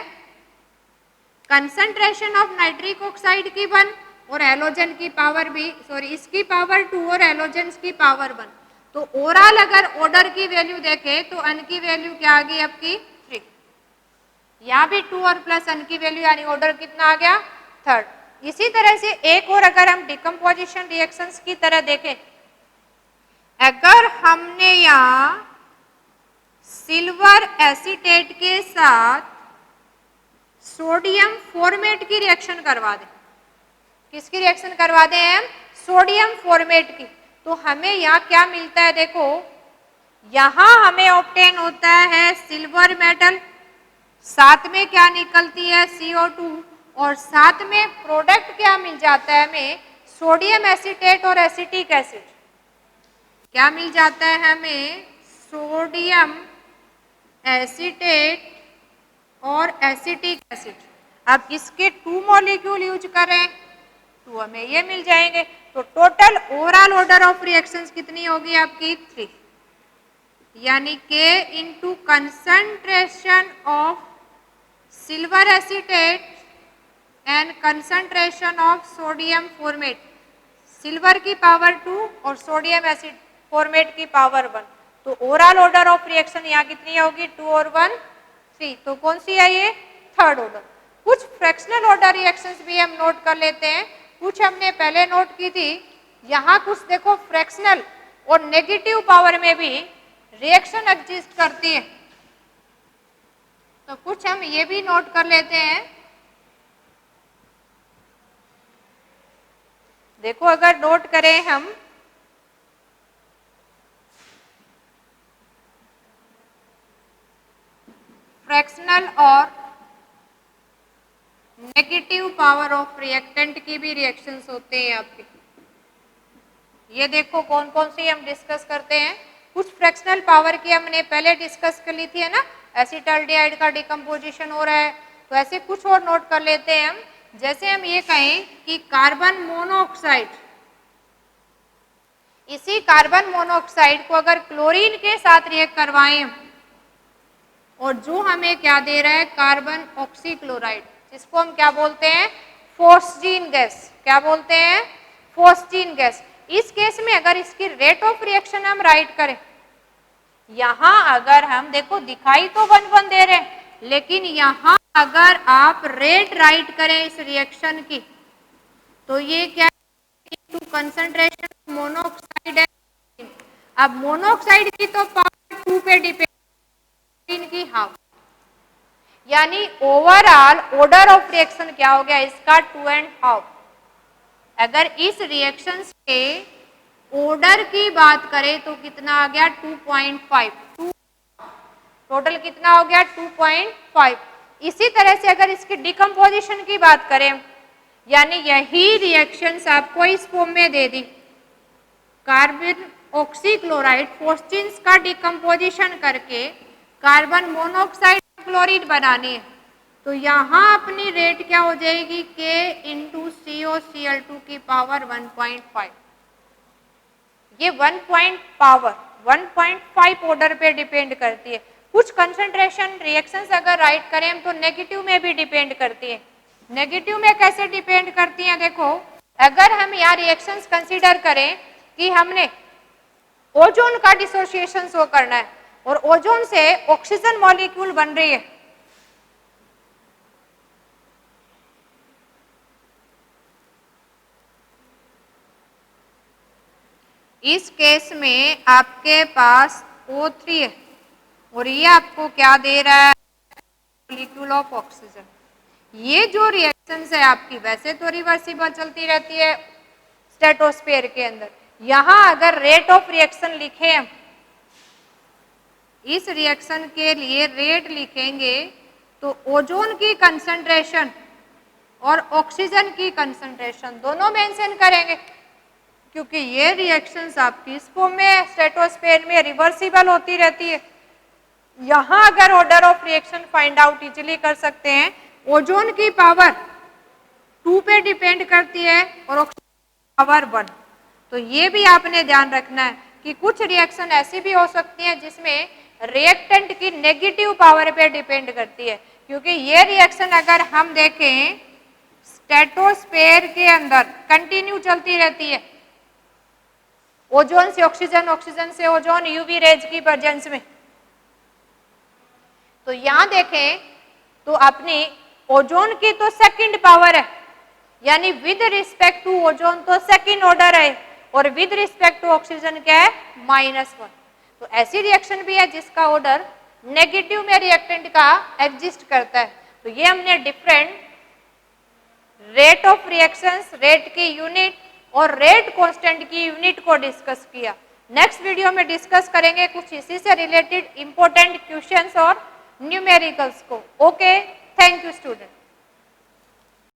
S1: कंसंट्रेशन ऑफ नाइट्रिक ऑक्साइड की 1 और हैलोजन की पावर भी इसकी पावर 2 और हैलोजन की पावर 1। तो ओवरऑल अगर ऑर्डर की वैल्यू देखें तो अन की वैल्यू क्या आ गई आपकी 3, यहाँ भी 2 और प्लस अन की वैल्यू यानी ऑर्डर कितना आ गया थर्ड। इसी तरह से एक और अगर हम डिकम्पोजिशन रिएक्शंस की तरह देखें, अगर हमने यहाँ सिल्वर एसीटेट के साथ सोडियम फॉर्मेट की रिएक्शन करवा दें, किसकी रिएक्शन करवा दें हम, सोडियम फॉर्मेट की, तो हमें यहाँ क्या मिलता है, देखो यहाँ हमें ऑब्टेन होता है सिल्वर मेटल, साथ में क्या निकलती है CO2 और साथ में प्रोडक्ट क्या मिल जाता है हमें, सोडियम एसीटेट और एसिटिक एसिड। क्या मिल जाता है हमें, सोडियम एसीटेट और एसिटिक एसिड। अब इसके 2 मॉलिक्यूल यूज करें तो हमें ये मिल जाएंगे। तो total overall order of reactions कितनी होगी आपकी 3, यानी K into concentration of silver acetate and concentration of sodium format, silver की पावर 2 और सोडियम एसिड फॉर्मेट की पावर 1। तो ओवरऑल ऑर्डर ऑफ रिएक्शन यहाँ कितनी होगी 2 और 1 3। तो कौन सी है ये थर्ड ऑर्डर। कुछ फ्रैक्शनल ऑर्डर रिएक्शंस भी हम नोट कर लेते हैं, कुछ हमने पहले नोट की थी। यहाँ कुछ देखो फ्रैक्शनल और नेगेटिव पावर में भी रिएक्शन एग्जिस्ट करती है, तो कुछ हम ये भी नोट कर लेते हैं। देखो अगर नोट करें हम, फ्रैक्शनल और नेगेटिव पावर ऑफ रिएक्टेंट की भी रिएक्शंस होते हैं आपके। ये देखो कौन कौन सी हम डिस्कस करते हैं। कुछ फ्रैक्शनल पावर की हमने पहले डिस्कस कर ली थी है ना, एसिटाल्डिहाइड का डिकम्पोजिशन हो रहा है। तो ऐसे कुछ और नोट कर लेते हैं हम। जैसे हम ये कहें कि कार्बन मोनोऑक्साइड, इसी कार्बन मोनोऑक्साइड को अगर क्लोरीन के साथ रिएक्ट करवाएं और जो हमें क्या दे रहा है, कार्बन ऑक्सीक्लोराइड, जिसको हम क्या बोलते हैं, फॉस्जीन गैस। क्या बोलते हैं, फॉस्जीन गैस। इस केस में अगर इसकी रेट ऑफ रिएक्शन हम राइट करें, यहां अगर हम देखो दिखाई तो 1 1 दे रहे हैं, लेकिन यहां अगर आप रेट राइट करें इस रिएक्शन की, तो ये क्या है, कंसंट्रेशन मोनोऑक्साइड है। अब मोनोऑक्साइड की तो पावर 2 पे डिपेंड की हाफ, यानी ओवरऑल ऑर्डर ऑफ रिएक्शन क्या हो गया इसका 2.5। अगर इस रिएक्शन के ऑर्डर की बात करें तो कितना आ गया, 2.5। टोटल कितना हो गया, 2.5। इसी तरह से अगर इसकी डिकम्पोजिशन की बात करें, यानी यही रिएक्शंस आपको इस फॉर्म में दे दी, कार्बन ऑक्सीक्लोराइड फॉस्जीन्स का डिकम्पोजिशन करके कार्बन मोनोऑक्साइड क्लोरीन बनानी है, तो यहाँ अपनी रेट क्या हो जाएगी, K इंटू COCl2 की पावर 1.5। ये 1.5 ऑर्डर पे डिपेंड करती है। कुछ कंसंट्रेशन रिएक्शंस अगर राइट करें हम तो नेगेटिव में भी डिपेंड करती है। नेगेटिव में कैसे डिपेंड करती हैं, देखो अगर हम यहाँ रिएक्शंस कंसीडर करें कि हमने ओजोन का डिसोसिएशन शो करना है और ओजोन से ऑक्सीजन मॉलिक्यूल बन रही है, इस केस में आपके पास O3 है और ये आपको क्या दे रहा है, मॉलिक्यूल ऑफ ऑक्सीजन। ये जो रिएक्शंस है आपकी वैसे तो रिवर्सिबल चलती रहती है स्ट्रेटोस्फीयर के अंदर। यहां अगर रेट ऑफ रिएक्शन लिखे हम, इस रिएक्शन के लिए रेट लिखेंगे तो ओजोन की कंसंट्रेशन और ऑक्सीजन की कंसंट्रेशन दोनों मेंशन करेंगे, क्योंकि ये रिएक्शंस आपकी इस फॉर्म में स्ट्रेटोस्फीयर में रिवर्सिबल होती रहती है। यहां अगर order of reaction find out easily कर सकते हैं, ओजोन की पावर 2 पे डिपेंड करती है और ऑक्सीजन पावर 1। तो ये भी आपने ध्यान रखना है कि कुछ रिएक्शन ऐसी भी हो सकती है जिसमें रिएक्टेंट की नेगेटिव पावर पे डिपेंड करती है, क्योंकि ये रिएक्शन अगर हम देखें स्ट्रेटोस्फीयर के अंदर कंटिन्यू चलती रहती है, ओजोन से ऑक्सीजन, ऑक्सीजन से ओजोन, यूवी रेज की प्रेजेंस में। तो यहां देखें तो अपनी ओजोन की तो सेकंड पावर है, यानी विद रिस्पेक्ट टू ओजोन तो सेकंड ऑर्डर है, और विद रिस्पेक्ट टू ऑक्सीजन क्या है, -1। तो ऐसी रिएक्शन भी है जिसका ऑर्डर नेगेटिव में रिएक्टेंट का एग्जिस्ट करता है। तो ये हमने different rate of reactions, rate की यूनिट और रेट कांस्टेंट की यूनिट को डिस्कस किया। नेक्स्ट वीडियो में डिस्कस करेंगे कुछ इसी से रिलेटेड इंपॉर्टेंट क्वेश्चंस और न्यूमेरिकल्स को। Okay, thank you student.